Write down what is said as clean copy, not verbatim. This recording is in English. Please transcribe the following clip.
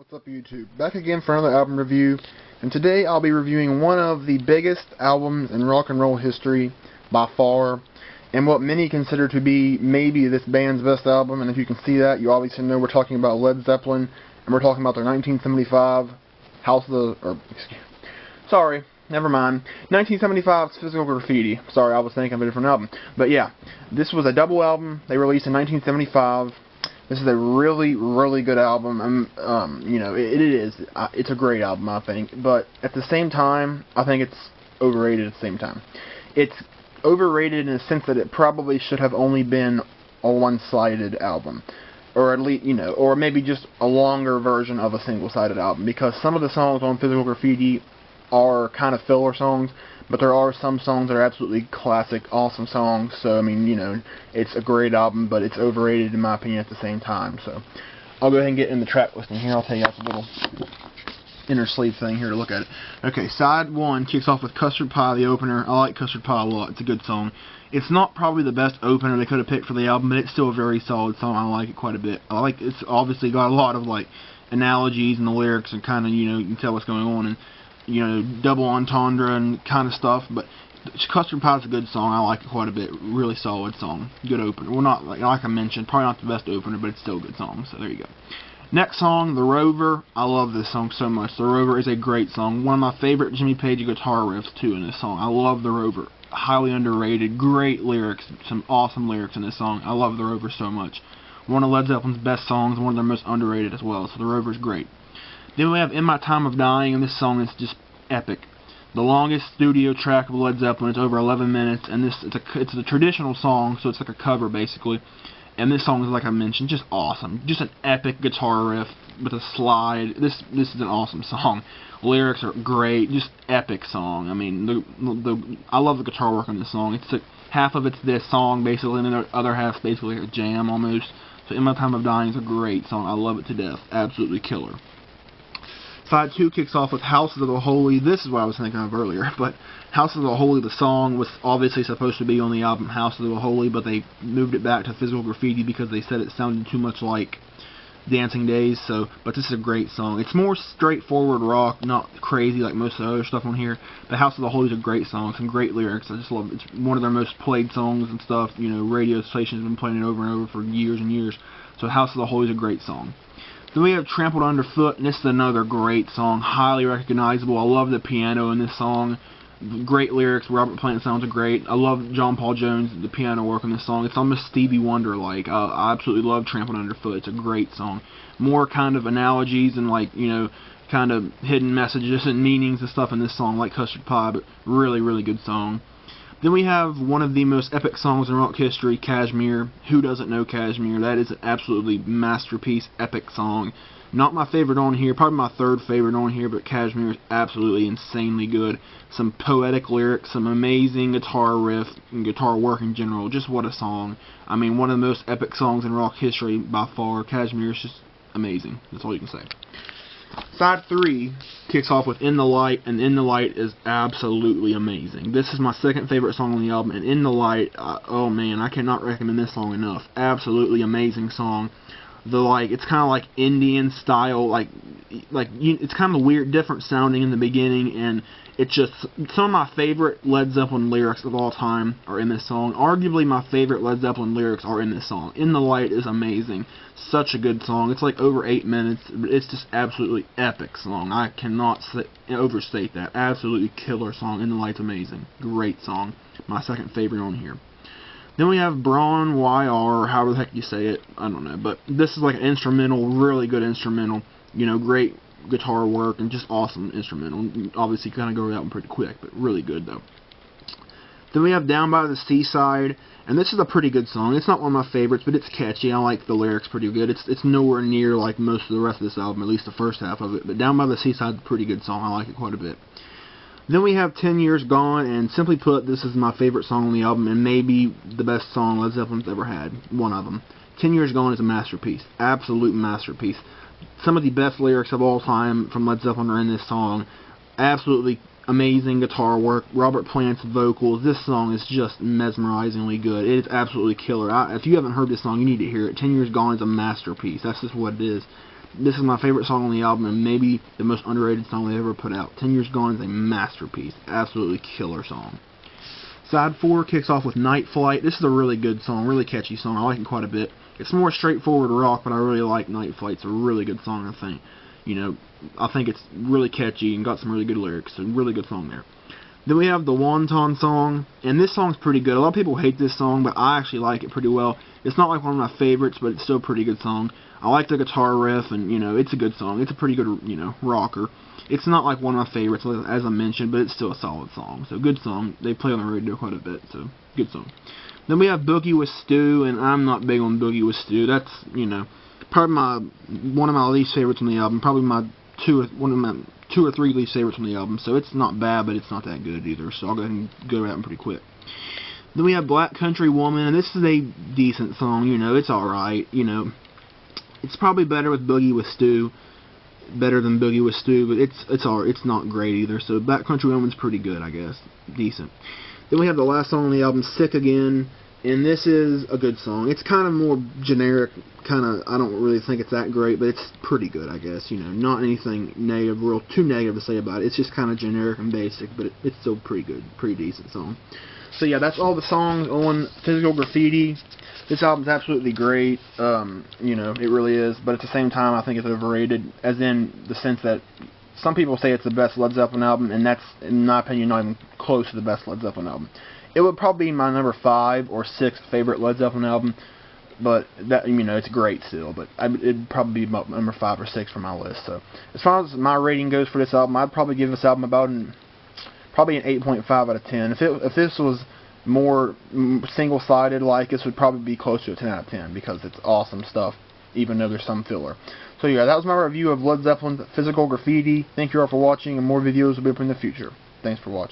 What's up, YouTube? Back again for another album review, and today I'll be reviewing one of the biggest albums in rock and roll history by far, and what many consider to be maybe this band's best album. And if you can see that, you obviously know we're talking about Led Zeppelin, and we're talking about their 1975 never mind. 1975's Physical Graffiti. Sorry, I was thinking of a different album. But yeah, this was a double album they released in 1975. This is a really, really good album. It's a great album, I think. But at the same time, I think it's overrated at the same time. It's overrated in the sense that it probably should have only been a one-sided album. Or at least, or maybe just a longer version of a single-sided album. Because some of the songs on Physical Graffiti are kind of filler songs, but there are some songs that are absolutely classic, awesome songs. So, it's a great album, but it's overrated in my opinion at the same time. So, I'll go ahead and get in the track listing here. I'll tell you, that's a little inner sleeve thing here to look at it. Okay, side one kicks off with Custard Pie, the opener. I like Custard Pie a lot. It's a good song. It's not probably the best opener they could have picked for the album, but it's still a very solid song. I like it quite a bit. It's obviously got a lot of, analogies in the lyrics and kind of, you can tell what's going on, and double entendre and kind of stuff, but Custard Pie's a good song. I like it quite a bit. Really solid song. Good opener. Well, not like I mentioned, probably not the best opener, but it's still a good song, so there you go. Next song, The Rover. I love this song so much. The Rover is a great song. One of my favorite Jimmy Page guitar riffs, too, in this song. I love The Rover. Highly underrated. Great lyrics. Some awesome lyrics in this song. I love The Rover so much. One of Led Zeppelin's best songs, one of their most underrated as well, so The Rover's great. Then we have In My Time of Dying, and this song is just epic. The longest studio track of Led Zeppelin. It's over 11 minutes, and it's a traditional song, so it's like a cover basically. And this song is, like I mentioned, just awesome. Just an epic guitar riff with a slide. This is an awesome song. Lyrics are great. Just epic song. I mean, I love the guitar work on this song. It's half of it's this song basically, and then the other half's basically like a jam almost. So In My Time of Dying is a great song. I love it to death. Absolutely killer. Side 2 kicks off with Houses of the Holy. This is what I was thinking of earlier, but Houses of the Holy, the song, was obviously supposed to be on the album Houses of the Holy, but they moved it back to Physical Graffiti because they said it sounded too much like Dancing Days. But this is a great song. It's more straightforward rock, not crazy like most of the other stuff on here. But House of the Holy is a great song, some great lyrics. I just love it. It's one of their most played songs and stuff. Radio stations have been playing it over and over for years and years. So House of the Holy is a great song. Then we have Trampled Underfoot, and this is another great song, highly recognizable. I love the piano in this song. Great lyrics. Robert Plant sounds great. I love John Paul Jones, the piano work on this song. It's almost Stevie Wonder-like. I absolutely love Trampled Underfoot. It's a great song. More kind of analogies and kind of hidden messages and meanings and stuff in this song, like Custard Pie, but really, really good song. Then we have one of the most epic songs in rock history, Kashmir. Who doesn't know Kashmir? That is an absolutely masterpiece, epic song. Not my favorite on here, probably my third favorite on here, but Kashmir is absolutely insanely good. Some poetic lyrics, some amazing guitar riff, and guitar work in general. Just what a song. I mean, one of the most epic songs in rock history by far. Kashmir is just amazing. That's all you can say. Side 3 kicks off with In the Light, and In the Light is absolutely amazing. This is my second favorite song on the album, and In the Light, oh man, I cannot recommend this song enough. Absolutely amazing song. It's kind of like Indian style, it's kind of weird, different sounding in the beginning, and it's just some of my favorite Led Zeppelin lyrics of all time are in this song. Arguably my favorite Led Zeppelin lyrics are in this song. In the Light is amazing. Such a good song. It's like over 8 minutes, but it's just absolutely epic song. I cannot overstate that. Absolutely killer song. In the Light's amazing. Great song. My second favorite on here. Then we have Braun YR, or however the heck you say it, I don't know, but this is like an instrumental, really good instrumental, great guitar work, and just awesome instrumental. Obviously, kind of go over that one pretty quick, but really good, though. Then we have Down by the Seaside, and this is a pretty good song. It's not one of my favorites, but it's catchy. I like the lyrics pretty good. It's nowhere near like most of the rest of this album, at least the first half of it, but Down by the Seaside is a pretty good song. I like it quite a bit. Then we have 10 Years Gone, and simply put, this is my favorite song on the album, and maybe the best song Led Zeppelin's ever had. One of them. 10 Years Gone is a masterpiece. Absolute masterpiece. Some of the best lyrics of all time from Led Zeppelin are in this song. Absolutely amazing guitar work. Robert Plant's vocals. This song is just mesmerizingly good. It is absolutely killer. If you haven't heard this song, you need to hear it. 10 Years Gone is a masterpiece. That's just what it is. This is my favorite song on the album, and maybe the most underrated song they ever put out. 10 Years Gone is a masterpiece. Absolutely killer song. Side 4 kicks off with Night Flight. This is a really good song, really catchy song. I like it quite a bit. It's more straightforward rock, but I really like Night Flight. It's a really good song, I think. You know, I think it's really catchy and got some really good lyrics. A really good song there. Then we have the Wonton song, and this song's pretty good. A lot of people hate this song, but I actually like it pretty well. It's not like one of my favorites, but it's still a pretty good song. I like the guitar riff, and, you know, it's a good song. It's a pretty good, you know, rocker. It's not like one of my favorites, as I mentioned, but it's still a solid song. So, good song. They play on the radio quite a bit, so, good song. Then we have Boogie with Stu, and I'm not big on Boogie with Stu. That's, you know, probably one of my least favorites on the album. Probably one of my 2 or 3 least favorites on the album. So it's not bad, but it's not that good either. So I'll go ahead and go over that one pretty quick. Then we have Black Country Woman, and this is a decent song. You know, it's alright. You know, it's probably better with Boogie with Stu. Better than Boogie with Stu, but it's not great either. So Black Country Woman's pretty good, I guess. Decent. Then we have the last song on the album, Sick Again. And this is a good song. It's kind of more generic, I don't really think it's that great, but it's pretty good, I guess. You know, not anything negative, too negative to say about it. It's just kind of generic and basic, but it's still pretty good, pretty decent song. So yeah, that's all the songs on Physical Graffiti. This album's absolutely great. You know, it really is. But at the same time, I think it's overrated, as in the sense that some people say it's the best Led Zeppelin album, and that's, in my opinion, not even close to the best Led Zeppelin album. It would probably be my number 5 or 6 favorite Led Zeppelin album, but that, you know, it's great still. But it'd probably be number 5 or 6 for my list. So as far as my rating goes for this album, I'd probably give this album probably an 8.5 out of 10. If this was more single-sided, like, this would probably be closer to a 10 out of 10 because it's awesome stuff, even though there's some filler. So yeah, that was my review of Led Zeppelin's Physical Graffiti. Thank you all for watching, and more videos will be up in the future. Thanks for watching.